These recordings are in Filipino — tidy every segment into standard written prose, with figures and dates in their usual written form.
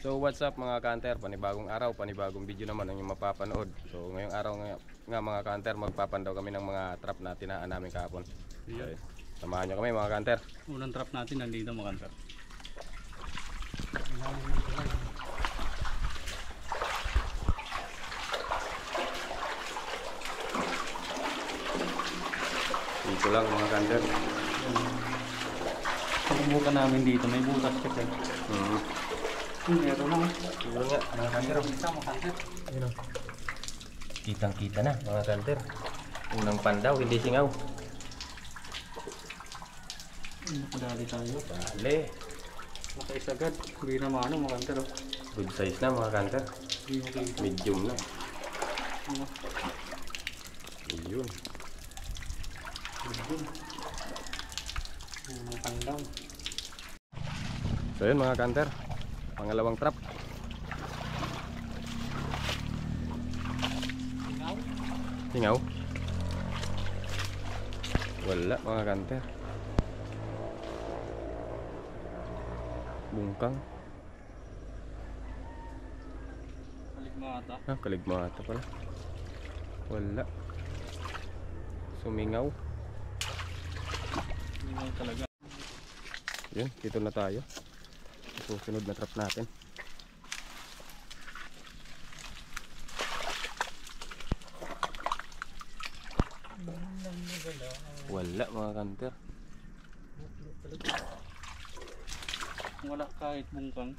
So what's up mga kanter, panibagong araw, panibagong video naman ang yung mapapanood. So ngayong araw nga mga kanter, magpapandaw kami ng mga trap na tinaan namin kahapon. Okay. Samahan nyo kami mga kanter. Unang trap natin nandito mga kanter. Dito lang mga kanter. Subukan namin dito, may butas kasi. Meron lang. Siguro nga mga kanter. Kitang kita na mga kanter. Unang pandaw, hindi singaw. Nakadali tayo. Dali. Nakaisagad. Hindi na maano mga kanter. Good size na mga kanter. Medium na. Yun. Unang pandaw. So yun mga kanter, pangalawang trap. Singaw? Wala mga kanter. Bungkang. Kaligmata. Kaligmata pala. Wala. Sumingaw. Hindi talaga. Yun, dito na tayo. Susunod na trap natin. Wala mga kanter. Wala kahit bungkang.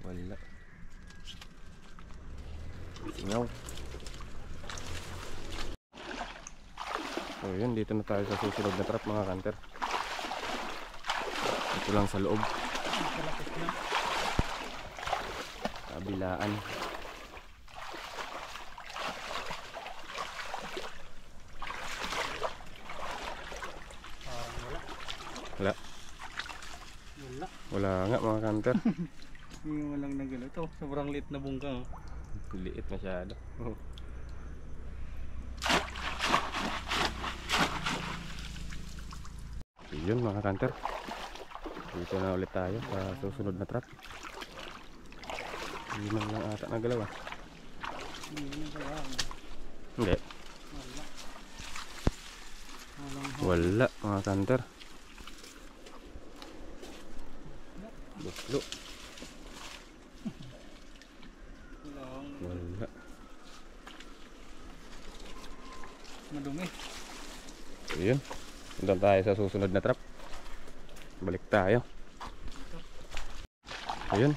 Wala. Singaw. So yun, dito na tayo sa susunod na trap mga kanter. Ito lang sa loob. Kabilaan. Wala. Wala nga mga kanter. Yung walang nagalo. Ito, sobrang lit na bungkang. Liit masyado. Yun mga kanter. Dito na ulit tayo sa susunod na trap. Hindi man lang ata nagalaw ah. Hindi. Wala mga kanter. Buslo. Wala. Madumi. Ayun. Punta tayo sa susunod na trap. Balik tayo. Ayun.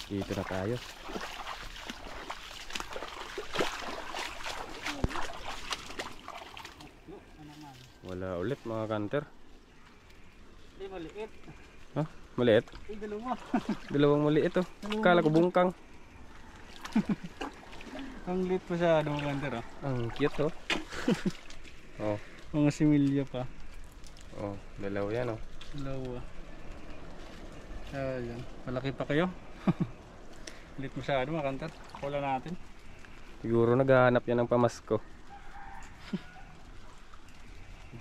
Dito na tayo. Wala ulit mga kanter. Hindi maliit. Ha? Maliit? Ay, dalawa. Dalawang maliit oh. Kala ko bungkang. Ang lit pa siya mga kanter. Ang cute oh. Oh. Mga similya pa. Oh, dalawa yan oh. Dalawa. Ayan. Malaki pa kayo. Lit masyado mga kanter. Wala natin. Siguro naghahanap yan ng pamasko.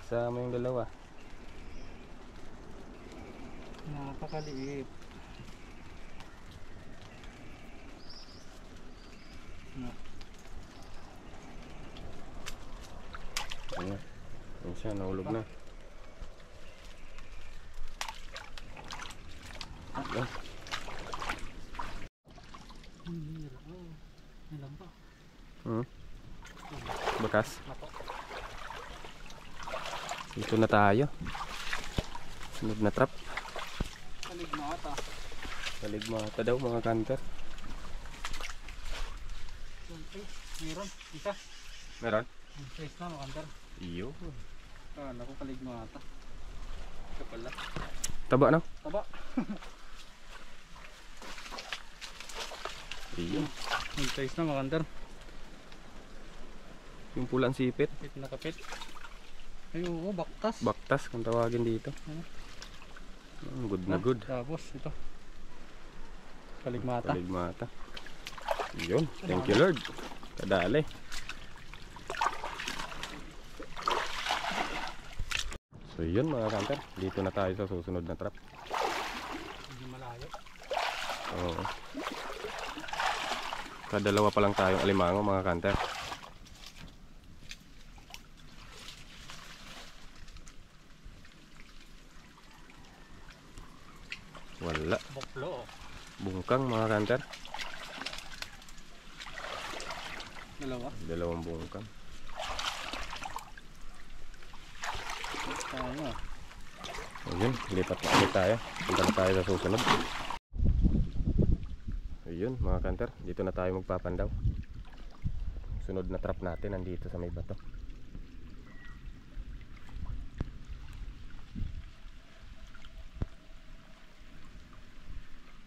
Isama yung dalawa. Napakaliit. Ayan. Ayan siya, nahulog na. Ayan. Ilan pa? Bakas. Dito na tayo. Sunod na trap. Kaligmata. Kaligmata daw mga kanter. Meron. Isa. Meron? Size na mga kanter. Iyo. Kala ko kaligmata. Ito pala. Taba no? Taba. Iyo. Size na mga kanter. Yung pulang sipit. Kapit na kapit. Ay oo, baktas. Baktas kung tawagin dito. Good na good. Tapos ito. Kaligmata. Kaligmata. Yun. Thank you Lord. Kadali. So yun mga kanter, dito na tayo sa susunod na trap. Hindi malayo. Oo. Kadalawa pa lang tayong alimango mga kanter. Wala. Boklo. Bungkang mga kanter. Dalawa. Dalawang bungkang. Tayo. Ayun, lipat na ulit tayo. Punta na tayo sa susunod. Ayun mga kanter, dito na tayo magpapandaw. Sunod na trap natin nandito sa may bato.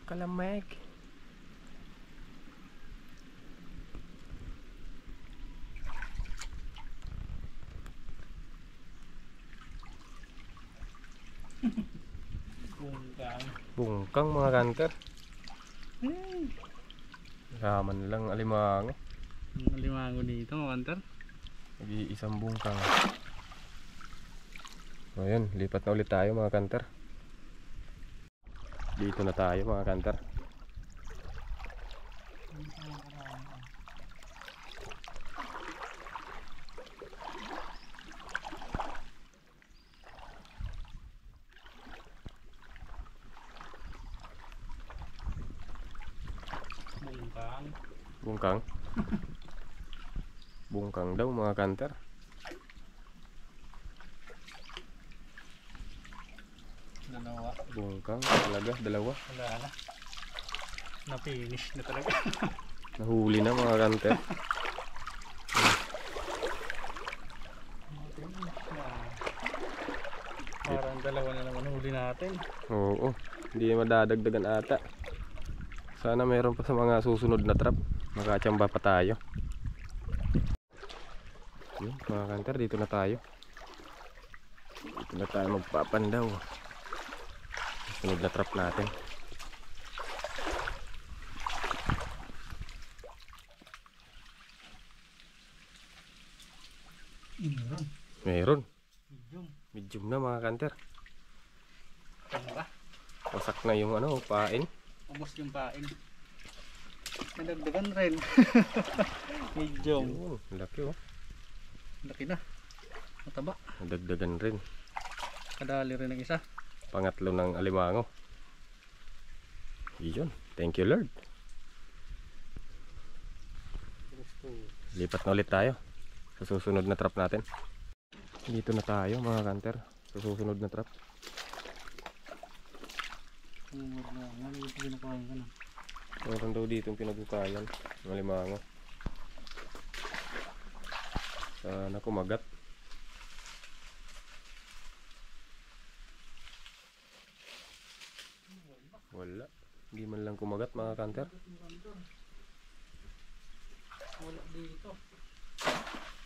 Kalameg. Bungkang. Bungkang mga kanter. Raman lang alimango. Limango dito mga kanter. Nag-iisang bungkang. Ayun, lipat na ulit tayo mga kanter. Dito na tayo mga kanter. Bungkang. Bungkang. Bungkang daw mga kanter. Dalawa. Bungkang talaga, dalawa. Wala na. Na-finish na talaga. Nahuli na mga kanter. Parang dalawa na naman huli natin. Oo, hindi madadagdagan ata. Sana meron pa sa mga susunod na trap. Makachamba pa tayo. Yun, mga kanter, dito na tayo. Dito na tayo magpapandaw. Susunod na trap natin. Meron. Medium na mga kanter. Tamba. Wasak na yung ano, pain. Ubos yung pain. Nadagdagan rin. Medium. Yun, laki oh. Laki na. Mataba. Nadagdagan rin. Kadali rin ang isa. Pangatlo ng alimango. Yun. Thank you Lord. Lipat na ulit tayo sa susunod na trap natin. Dito na tayo mga kanter sa susunod na trap. Meron daw dito yung pinaghukayan ng alimango. Sana kumagat. Wala. Hindi man lang kumagat mga kanter. Wala dito.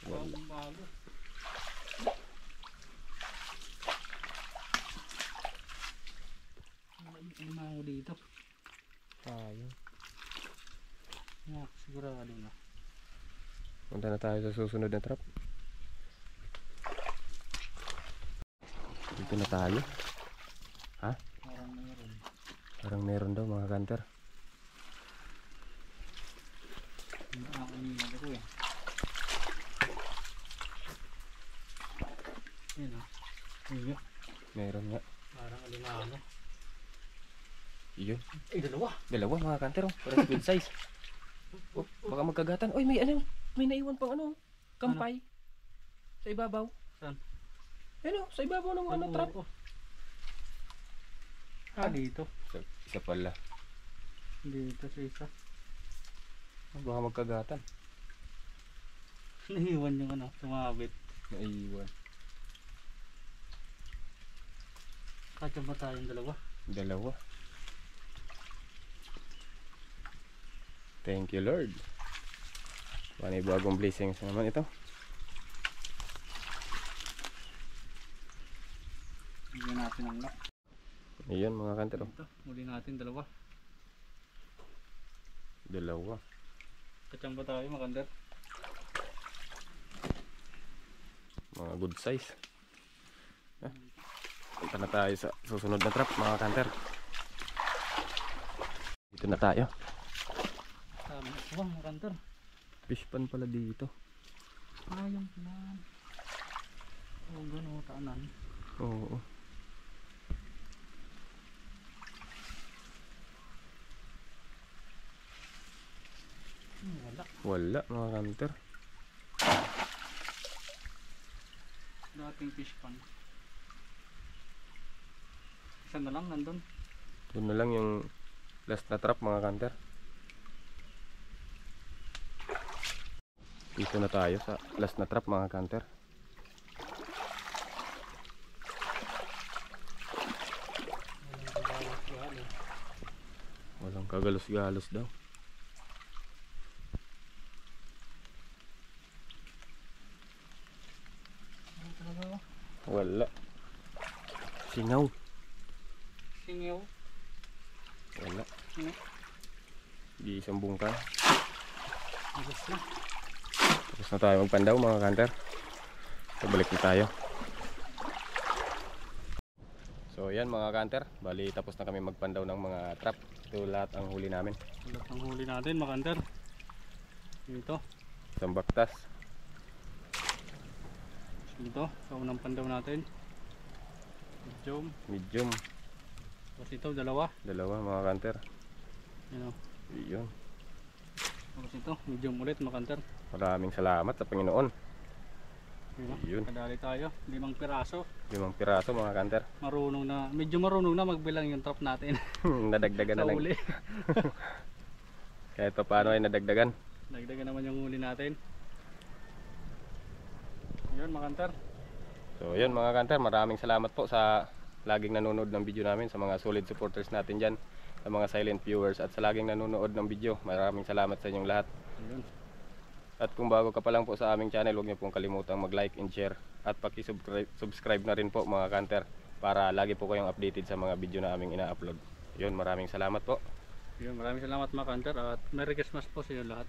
Wala. Bago. Limango dito. Tayo. Sigurado na. Punta na tayo sa susunod na trap. Dito na tayo. Ha? Parang meron. Parang meron daw mga kanter. Nakakalimutan ko eh. Yan o. Ayun. Meron nga. Parang alimango. Iyon. Ay, dalawa. Dalawa mga kanter oh. Parang good size. Oh, baka magkagatan. Oy, may ano? May naiwan pang ano? Kampay. Sa ibabaw. Saan? Ano? Sa ibabaw ng ano trap. Dito. Isa pala. Dito sa isa. Baka magkagatan. Naiwan yung ano, tumabit. Naiwan. Kacang ba tayong dalawa? Dalawa. Thank you Lord. Panibagong blessings naman ito. Bigyan natin ang lock. Ayan mga kanter oh. Ito, muli natin dalawa. Dalawa. Kacang ba tayo makandar? Mga good size. Punta na tayo sa susunod na trap mga kanter. Ito na tayo. Sabi na po mga kanter. Fish pan pala dito. Yung plan. Oo, gano'n taanan. Oo. Wala. Wala mga kanter. Dating fish pan. Isa na lang nandun. Doon na lang yung last na trap mga kanter. Dito na tayo sa last na trap mga kanter. Walang kagalos-galos daw. Wala. Singaw. Singaw. Wala. Singaw. Di isang bungkan. Agos na. Tapos na tayo magpandaw mga kanter. Pabalik na tayo. So yan mga kanter, bali tapos na kami magpandaw ng mga trap. Ito lahat ang huli namin. Ulat ang huli natin mga kanter. Dito. Isang baktas. Dito. Sa unang pandaw natin. Medium. Tapos ito dalawa. Dalawa mga kanter. Yan o. Iyon. Tapos ito medium ulit mga kanter. Maraming salamat sa Panginoon. Yun. Kadali tayo. 5 piraso. 5 piraso mga kanter. Marunong na. Medyo marunong na magbilang yung trap natin. Nadagdagan na Sa lang. uli. Kahit pa paano ay nadagdagan. Dagdagan naman yung huli natin. Yun mga kanter. So yun mga kanter, maraming salamat po sa laging nanonood ng video namin, sa mga solid supporters natin dyan, sa mga silent viewers at sa laging nanonood ng video. Maraming salamat sa inyong lahat. Yun. At kung bago ka pa lang po sa aming channel, huwag niyo pong kalimutang mag-like and share at paki-subscribe na rin po mga kanter para lagi po kayong updated sa mga video na aming ina-upload. Yun, maraming salamat po. Yun, maraming salamat mga kanter at Merry Christmas po sa inyo lahat.